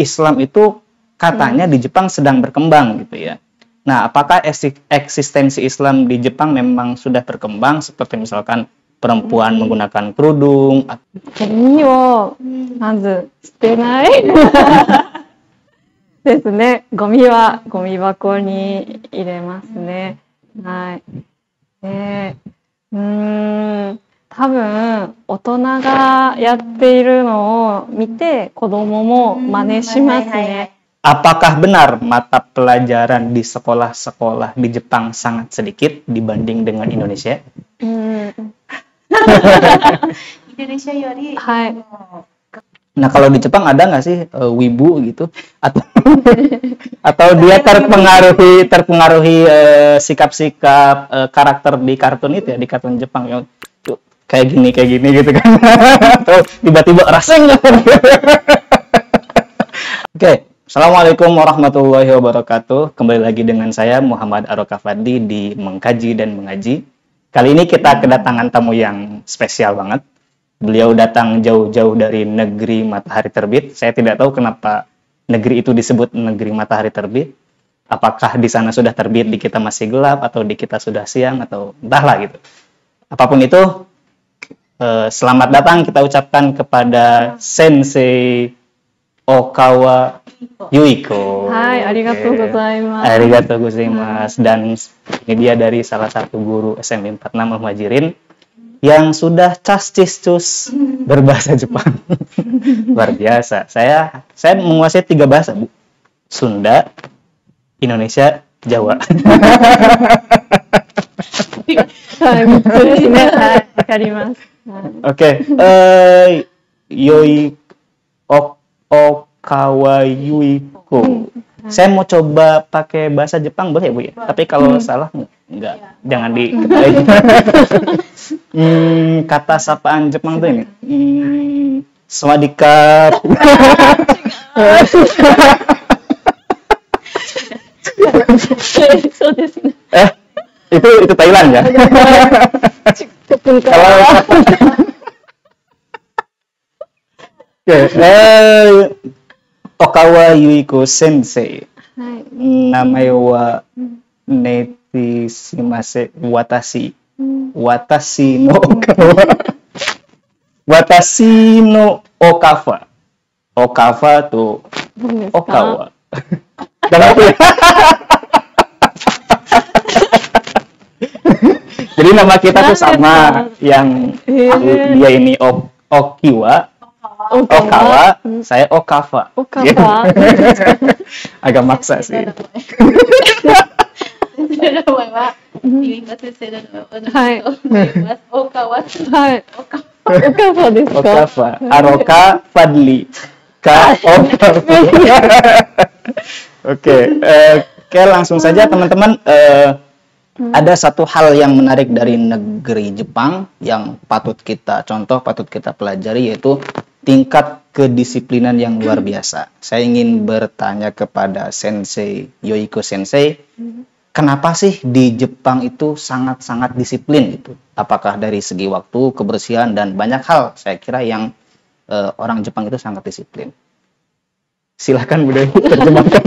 Islam itu katanya di Jepang sedang berkembang gitu ya. Nah, apakah eksistensi Islam di Jepang memang sudah berkembang seperti misalkan perempuan menggunakan kerudung? ゴミをまず捨てないですね。ゴミはゴミ箱に入れますね。はい。で、多分大人がやっているのを見て子供も真似しますね。Apakah benar mata pelajaran di sekolah-sekolah di Jepang sangat sedikit dibanding dengan Indonesia? Indonesia yori. Hai. Nah, kalau di Jepang ada nggak sih wibu gitu atau dia terpengaruhi sikap-sikap karakter di kartun itu ya, di kartun Jepang yang kayak gini gitu kan? Atau tiba-tiba raseng kan? Oke. Assalamualaikum warahmatullahi wabarakatuh. Kembali lagi dengan saya Muhammad Aroka Fadli di Mengkaji dan Mengaji. Kali ini kita kedatangan tamu yang spesial banget. Beliau datang jauh-jauh dari negeri matahari terbit. Saya tidak tahu kenapa negeri itu disebut negeri matahari terbit. Apakah di sana sudah terbit, di kita masih gelap, atau di kita sudah siang, atau entahlah gitu. Apapun itu, selamat datang kita ucapkan kepada Sensei Okawa Yuiko. Hai, arigatou gozaimasu. Arigatou gozaimasu. Dan ini dia dari salah satu guru SMI 46 Muhajirin yang sudah cas-cis-cus berbahasa Jepang. Luar biasa. Saya menguasai 3 bahasa, Bu. Sunda, Indonesia, Jawa. Oke. Okawa Yuiko. Saya mau coba pakai bahasa Jepang boleh ya, Bu ya? Tapi kalau salah enggak, jangan di kata sapaan Jepang tuh ini. Sawadikap. Itu Thailand ya? Kalau Okawa Yuiko Sensei. Namae wa neti shimase watashi. Watashi no Okawa. Watashi no Okawa. Okawa tuh Okawa. Jadi nama kita tuh sama, yang dia ini Okiwa, Okawa, saya Okawa. Agak maksa sih. Okawa, Aroka Fadli. Oke, langsung saja teman-teman. Ada satu hal yang menarik dari negeri Jepang yang patut kita pelajari, yaitu tingkat kedisiplinan yang luar biasa. Saya ingin bertanya kepada Sensei Yuiko Sensei, kenapa sih di Jepang itu sangat-sangat disiplin gitu? Apakah dari segi waktu, kebersihan, dan banyak hal saya kira yang orang Jepang itu sangat disiplin. Silakan Bu Dewi terjemahkan.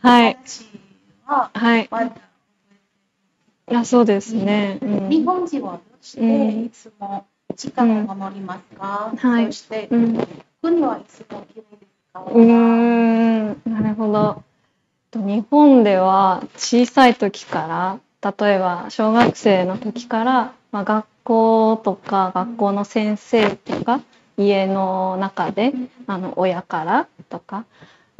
Hai. Hai. そうですね。日本人はどうしていつも時間を守りますか？そして国はいつも綺麗ですか？なるほど。日本では小さい時から、例えば小学生の時から、学校とか学校の先生とか家の中で親からとか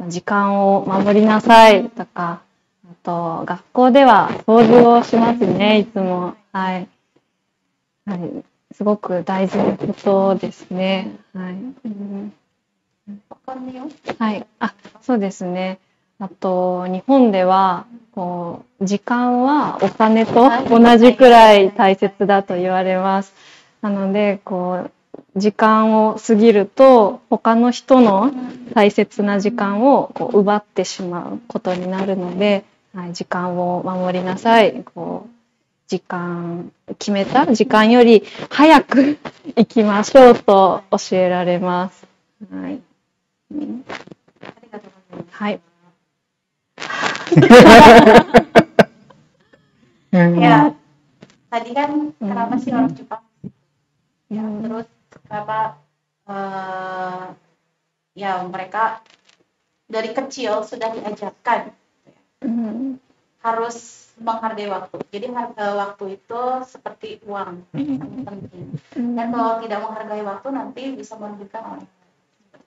時間を守りなさいとか、あと学校では掃除をしますね、いつも。はい。はい、すごく大事なことですね。はい。はい。そうですね。あと日本では時間はお金と同じくらい大切だと言われます。なので時間を過ぎると他の人の大切な時間を奪ってしまうことになるので、時間を守りなさい。決めた時間より早く行きましょうと教えられます。はい。はい。Ya, tadi kan kenapa sih orang Jepang? Ya, terus kenapa ya mereka dari kecil sudah diajarkan harus menghargai waktu. Jadi waktu itu seperti uang, sangat penting. Dan kalau tidak menghargai waktu nanti bisa merugikan orang.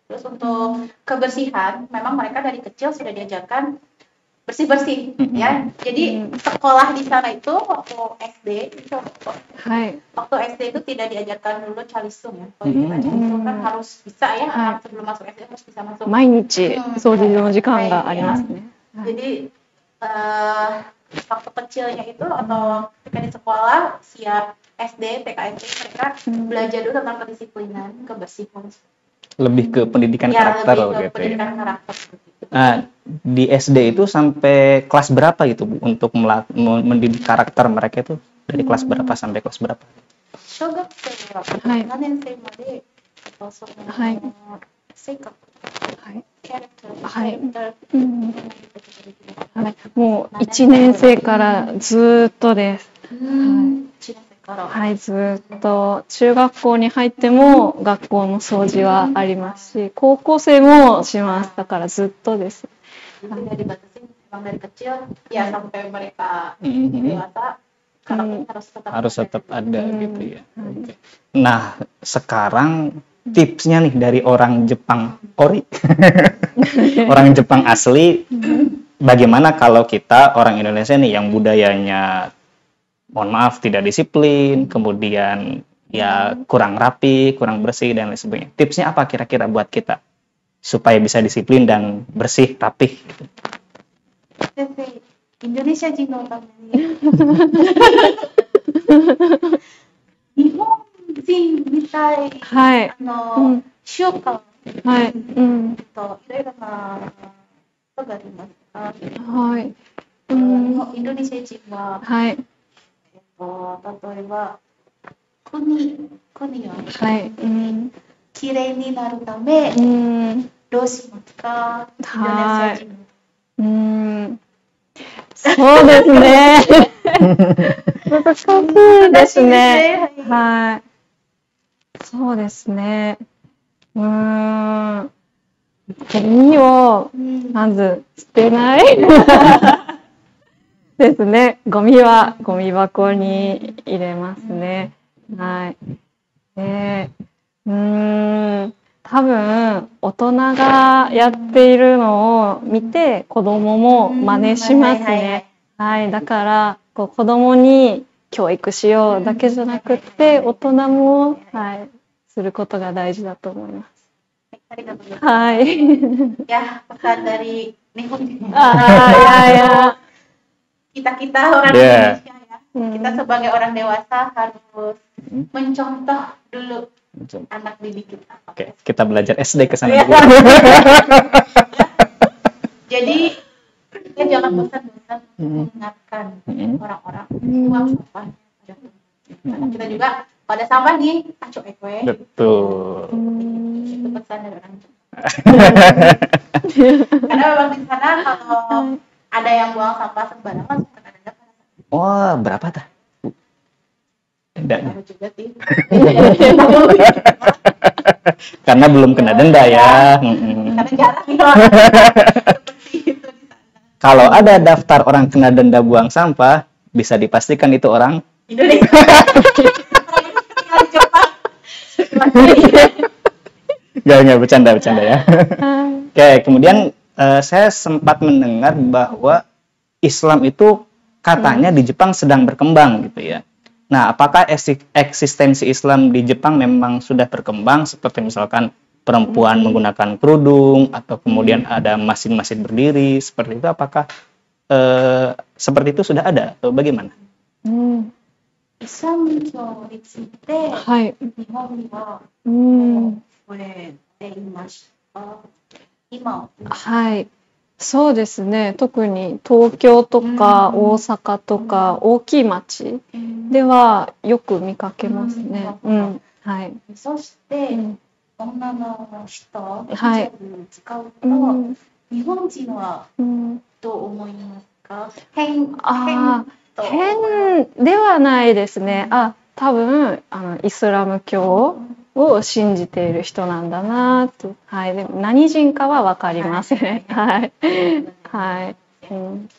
Terus untuk kebersihan, memang mereka dari kecil sudah diajarkan bersih-bersih, ya. Jadi sekolah di sana itu waktu SD itu, waktu SD itu tidak diajarkan dulu calisung ya. Kalau calisung kan harus bisa ya, anak sebelum masuk SD harus bisa masuk. 毎日掃除の時間がありますね。Jadi waktu kecilnya itu atau ketika di sekolah siap SD, TK, SD mereka belajar dulu tentang kedisiplinan, kebersihan. Lebih ke pendidikan karakter lebih ke gitu pendidikan ya. Karakter. Nah, di SD itu sampai kelas berapa gitu Bu untuk mendidik karakter mereka itu dari kelas berapa sampai kelas berapa? 小学生は7年生までその性格、キャラクター、もう1年生からずっとです。はい、ずっと中学校に入っても学校の掃除はありますし、高校生もします。だからずっとです。Dari kecil ya sampai mereka dewasa harus tetap ada gitu ya. Nah, sekarang tipsnya nih dari orang Jepang ori, orang Jepang asli, bagaimana kalau kita orang Indonesia nih yang budayanya mohon maaf tidak disiplin, kemudian ya kurang rapi, kurang bersih dan lain sebagainya. Tipsnya apa kira-kira buat kita supaya bisa disiplin dan bersih, rapih gitu? Indonesia人のために日本人みたい習慣いろいろなことがありますが、インドネシア人は例えば国はきれいになるためどうしますか？インドネシア人。そうですね。難しいですね。はい。そうですね。ゴミをまず捨てないですね。ゴミはゴミ箱に入れますね。はい。多分大人がやっているのを見て子供も真似しますね。はい、だから子供に教育しようだけじゃなくって大人もすることが大事だと思います。はい。Ya, pesan dari Nihon. Ya. Kita orang Indonesia ya. Kita sebagai orang dewasa harus mencontoh dulu anak didik kita. Oke, kita belajar SD ke sana dulu. Jadi kita jangan bosan-bosan mengingatkan orang-orang buang sampah. Karena kita juga pada sampah nih acuh ekwe. Betul. Itu pesan dari orang Jepang. Karena memang di sana kalau ada yang buang sampah sembarangan suka ada denda. Oh, berapa tah? Dendanya. Karena belum kena denda ya. Karena jarang Kalau ada daftar orang kena denda buang sampah, bisa dipastikan itu orang Indonesia. Gak bercanda ya. Oke, kemudian saya sempat mendengar bahwa Islam itu katanya di Jepang sedang berkembang gitu ya. Nah, apakah eksistensi Islam di Jepang memang sudah berkembang seperti misalkan perempuan menggunakan kerudung atau kemudian ada masjid-masjid berdiri seperti itu? Apakah seperti itu sudah ada atau bagaimana? Islamについて日本にはこれでいました今はいそうですね特に東京とか大阪とか大きい町ではよく見かけますねはい。そして、うん女の人、はいヒジャブ使うと、うん日本人はうんどう思いますか？変あとあ、変ではないですね。多分イスラム教を信じている人なんだなと。はい。でも何人かはわかりません。はい。はい。うん。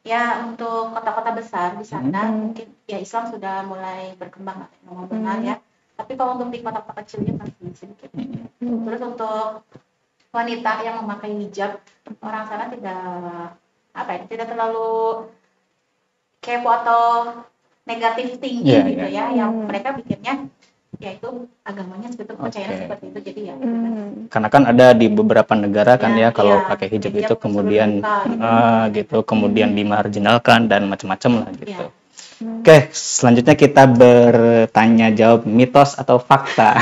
Ya, untuk kota-kota besar di sana Hmm. mungkin ya Islam sudah mulai berkembang memang benar ya. Tapi kalau untuk di kota-kota kecilnya masih sedikit. Terus untuk wanita yang memakai hijab, orang sana tidak terlalu kepo atau negatif tinggi Iya, gitu iya. ya. Yang mereka pikirnya ya itu agamanya seperti itu, percayanya Oke. seperti itu. Jadi ya Karena kan ada di beberapa negara kan Ya, ya kalau iya. pakai hijab Hijab itu kemudian suruh buka, gitu, kemudian dimarginalkan dan macam-macam lah gitu. Iya. Oke, selanjutnya kita bertanya jawab mitos atau fakta.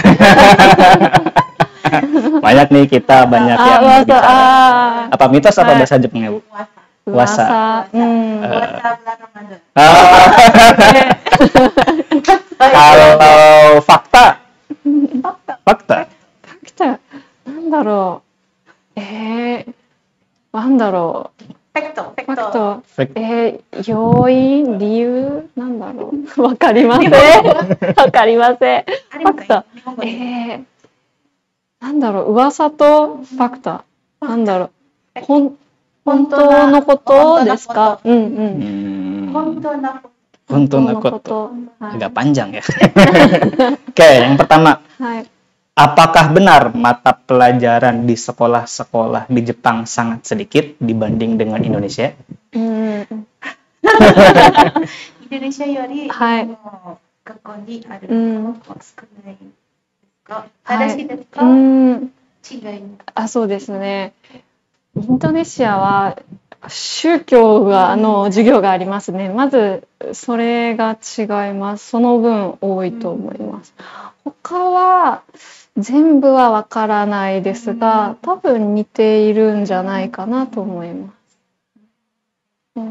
Banyak nih kita banyak yang berbicara. Apa mitos apa bahasa Jepangnya, Bu? Puasa. Puasa bulan Ramadan. Kalau fakta, fakta なんだろう。なんだろう。 Fakto. ファクト。要因、理由、なんだろう。わかりません。わかりません。ファクト。なんだろう。噂とファクト。なんだろう。本当のことですか？うんうん。本当の本当のこと。はい。 Agak panjang ya. Oke, yang pertama, はい。 apakah benar mata pelajaran di sekolah-sekolah di Jepang sangat sedikit dibanding dengan Indonesia? インドネシアよりはい学校にあるうん少ないですか？正しいですか？違いそうですね。インドネシアは宗教の授業がありますね。まずそれが違います。その分多いと思います。他は全部はわからないですが、多分似ているんじゃないかなと思います。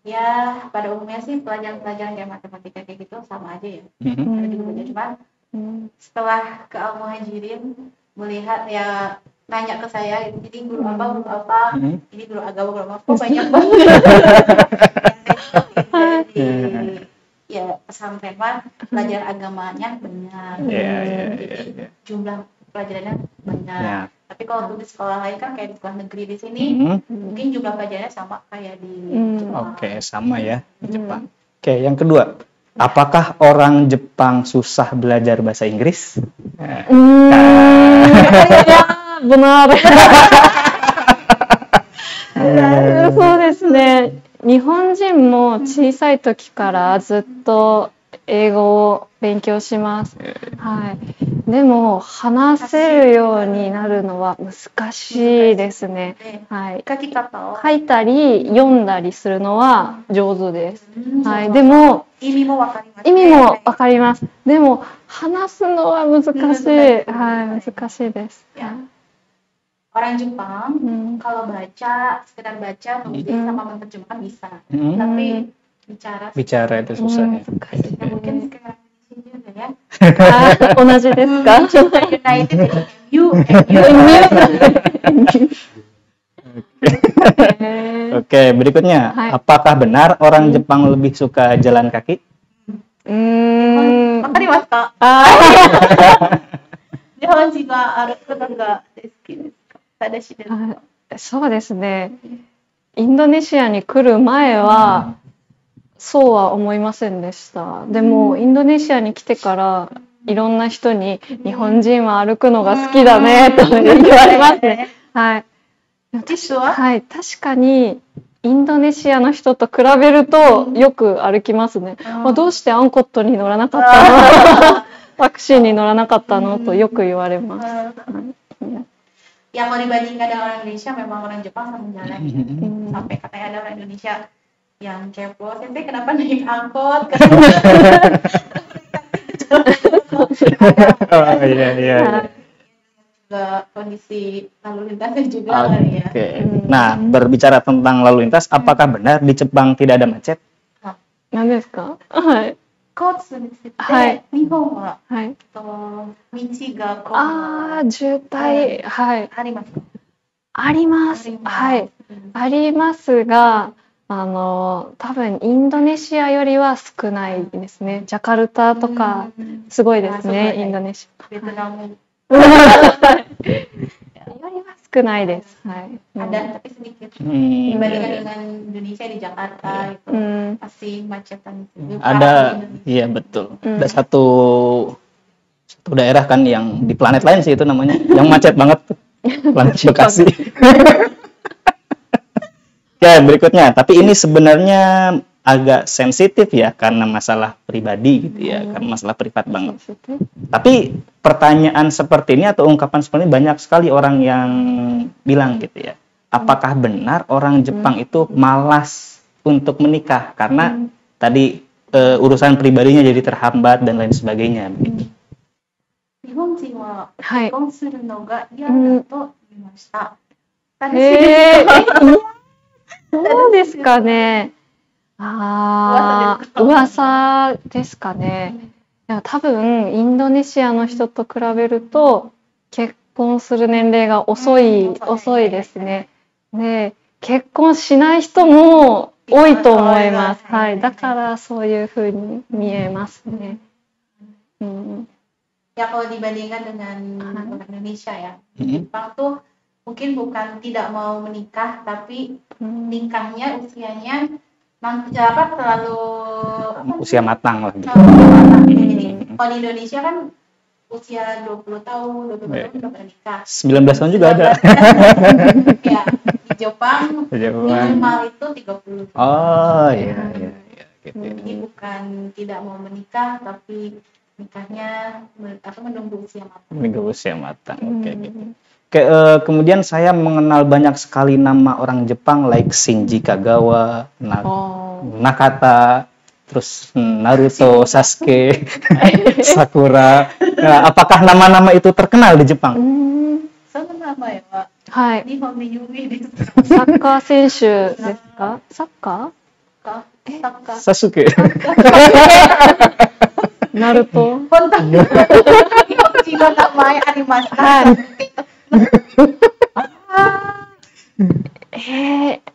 Ya, pada umumnya sih pelajaran-pelajaran kayak matematika kayak gitu sama aja ya. Ada juga belajar, cuman setelah ke Al-Muhajirin melihat ya nanya ke saya, ini guru apa, ini guru agama, kok banyak banget. Jadi ya pesantren mah pelajaran agamanya banyak. Jadi jumlah pelajarannya banyak. Tapi kalau untuk di sekolah lain kan kayak di sekolah negeri di sini, mungkin jumlah pelajarannya sama kayak di Jepang. Oke, sama ya di Jepang. Oke, yang kedua, apakah orang Jepang susah belajar bahasa Inggris? Ya, benar. そうですね。日本人も小さい時からずっと英語を勉強します。はい。でも話せるようになるのは難しいですね。はい。書き方を書いたり読んだりするのは上手です。はい。でも意味もわかります。意味もわかります。でも話すのは難しい。はい、難しいです。 Orang Jepang kalau baca, sekedar baca, nulis sama menerjemahkan bisa. Tapi bicara itu susah ya. Ya, mungkin sekarang juga ya. 同じですか？ United MU. Oke, berikutnya, apakah benar orang Jepang lebih suka jalan kaki? わかりますか？日本人は歩くのが好きですか？正しいですか？そうですね。インドネシアに来る前はそうは思いませんでした。でもインドネシアに来てからいろんな人に日本人は歩くのが好きだねと言われますね。はい。はい、確かにインドネシアの人と比べるとよく歩きますね。どうしてアンコットに乗らなかったの？タクシーに乗らなかったのとよく言われます。Yang mau dibandingkan dengan orang Indonesia, memang orang Jepang sama jalan. Sampai katanya ada orang Indonesia yang kepo, "Tete kenapa naik angkot?" Iya. Kondisi lalu lintasnya juga kali ya. Nah, berbicara tentang lalu lintas, apakah benar di Jepang tidak ada macet? 何ですか？はい。交通について、はい。日本は、はい。道が混ああ、渋滞、はい。ありますか？あります。はい。ありますが、多分インドネシアよりは少ないですね。ジャカルタとか、すごいですね、インドネシア。ベトナム。よりは少ないです。はい。Ada tapi sedikit. Dibandingkan dengan Indonesia di Jakarta itu masih macetan. Ada, iya betul. Ada satu daerah kan yang di planet lain sih itu namanya, yang macet banget tuh. Planet Bekasi. Ya, berikutnya. Tapi ini sebenarnya agak sensitif ya, karena masalah pribadi gitu ya, karena masalah privat banget. Tapi pertanyaan seperti ini atau ungkapan seperti ini banyak sekali orang yang bilang gitu ya. Apakah benar orang Jepang itu malas untuk menikah karena tadi urusan pribadinya jadi terhambat dan lain sebagainya begitu. 日本人ははい。結婚するのが嫌だと言いました。そうですかね。噂ですかね。いや、多分インドネシアの人と比べると結婚する年齢が遅いですね。で、結婚しない人も多いと思います。はい。だからそういう風に見えますね。Ya kalau dibandingkan dengan orang Indonesia ya, Jepang tuh mungkin bukan tidak mau menikah, tapi nikahnya usianya nanti terlalu usia matang lah. Jadi kalau di Indonesia kan usia 20 tahun, 22 tahun udah menikah. 19 tahun juga ada. Ya, di Jepang minimal itu 30 tahun. Oh iya. Gitu. Jadi bukan tidak mau menikah, tapi nikahnya menunggu usia matang. Menunggu usia matang, oke gitu. Kemudian saya mengenal banyak sekali nama orang Jepang like Shinji Kagawa, Nakata, terus Naruto, Sasuke, Sakura. Nah, apakah nama-nama itu terkenal di Jepang? Sama nama ya, Pak. Hai. Nihon de Yumi desu. サッカー選手ですか？サッカー？Sasuke. ナルト。本当に。日本人の名前ありました。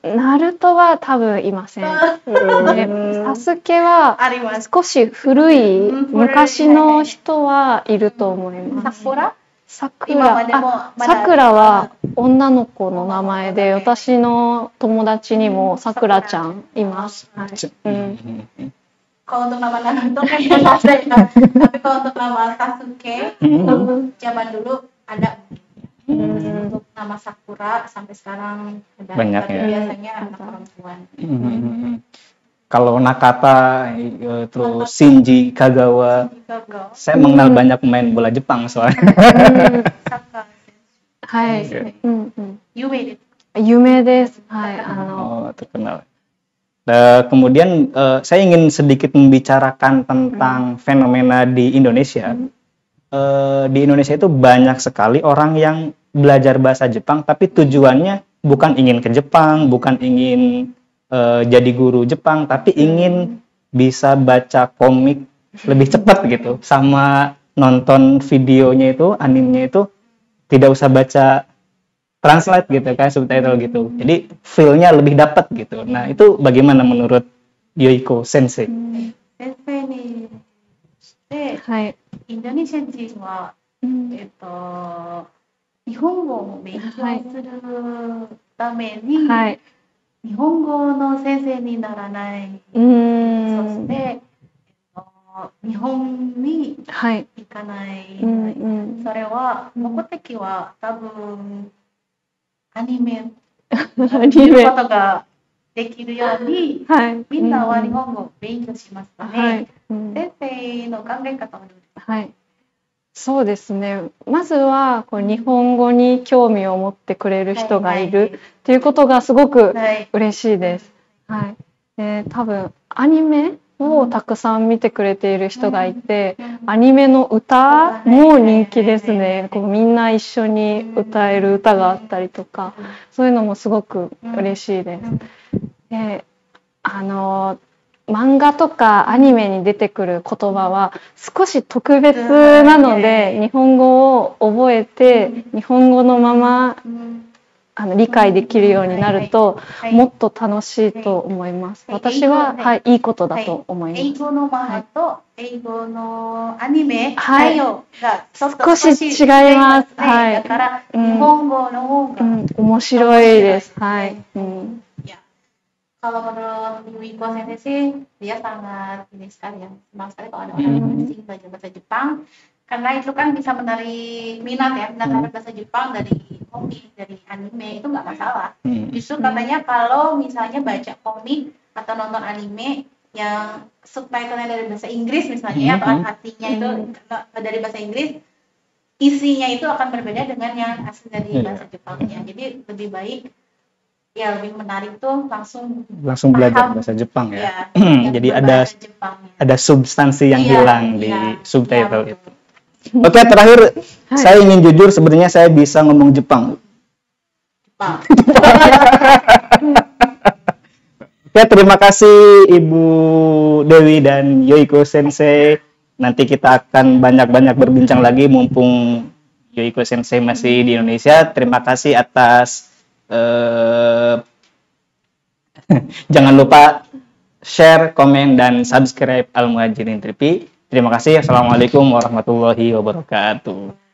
ナルトは多分いません。サスケは少し古い昔の人はいると思います。さくらは女の子の名前で、私の友達にもさくらちゃんいます。Kalau untuk nama Naruto kan belum ada ya. Tapi kalau untuk nama Sasuke, zaman dulu ada. Untuk nama Sakura sampai sekarang ada. Banyak tapi ya. Biasanya anak perempuan. Kalau Nakata, terus Shinji Kagawa, saya mengenal banyak pemain bola Jepang soalnya. Hai. Yume desu. Oh, terkenal. Kemudian saya ingin sedikit membicarakan tentang fenomena di Indonesia. Di Indonesia itu banyak sekali orang yang belajar bahasa Jepang, tapi tujuannya bukan ingin ke Jepang, bukan ingin jadi guru Jepang, tapi ingin bisa baca komik lebih cepat gitu, sama nonton videonya itu, animenya itu tidak usah baca translate gitu kan, subtitle gitu. Jadi feel-nya lebih dapat gitu. Nah, itu bagaimana menurut Yoiko Sensei? Sensei ni Indonesia人は日本語を勉強するために日本語の先生にならない。そして日本に行かない。それは目的は多分アニメ見ることができるように、みんなは日本語を勉強しますので、先生の考え方はどうですか？そうですね。まずはこう日本語に興味を持ってくれる人がいるっていうことがすごく嬉しいです。多分アニメをたくさん見てくれている人がいて、アニメの歌も人気ですね。こうみんな一緒に歌える歌があったりとか、そういうのもすごく嬉しいです。漫画とかアニメに出てくる言葉は少し特別なので、日本語を覚えて日本語のまま理解できるようになるともっと楽しいと思います。私は、はい、いいことだと思います。英語の漫画と英語のアニメ内容が少し違います。はい。だから日本語の方が面白いです。はい。Kalau menurut Wiko Sensei sih, dia sangat ini sekali ya, senang sekali kalau ada orang asing belajar bahasa Jepang, karena itu kan bisa menarik minat ya, minat bahasa Jepang dari komik, dari anime itu nggak masalah. Justru katanya kalau misalnya baca komik atau nonton anime yang subtitlenya dari bahasa Inggris misalnya, atau artinya itu dari bahasa Inggris, isinya itu akan berbeda dengan yang asli dari bahasa Jepangnya. Jadi lebih baik ya lebih menarik tuh langsung belajar bahasa Jepang ya. Jadi ada substansi yang hilang di subtitle itu. Oke, terakhir saya ingin jujur, sebenarnya saya bisa ngomong Jepang. Oke, terima kasih Ibu Dewi dan Yoiko Sensei. Nanti kita akan banyak-banyak berbincang lagi mumpung Yoiko Sensei masih di Indonesia. Terima kasih atas jangan lupa share, komen, dan subscribe Al Muhajirin TV. Terima kasih. Assalamualaikum warahmatullahi wabarakatuh.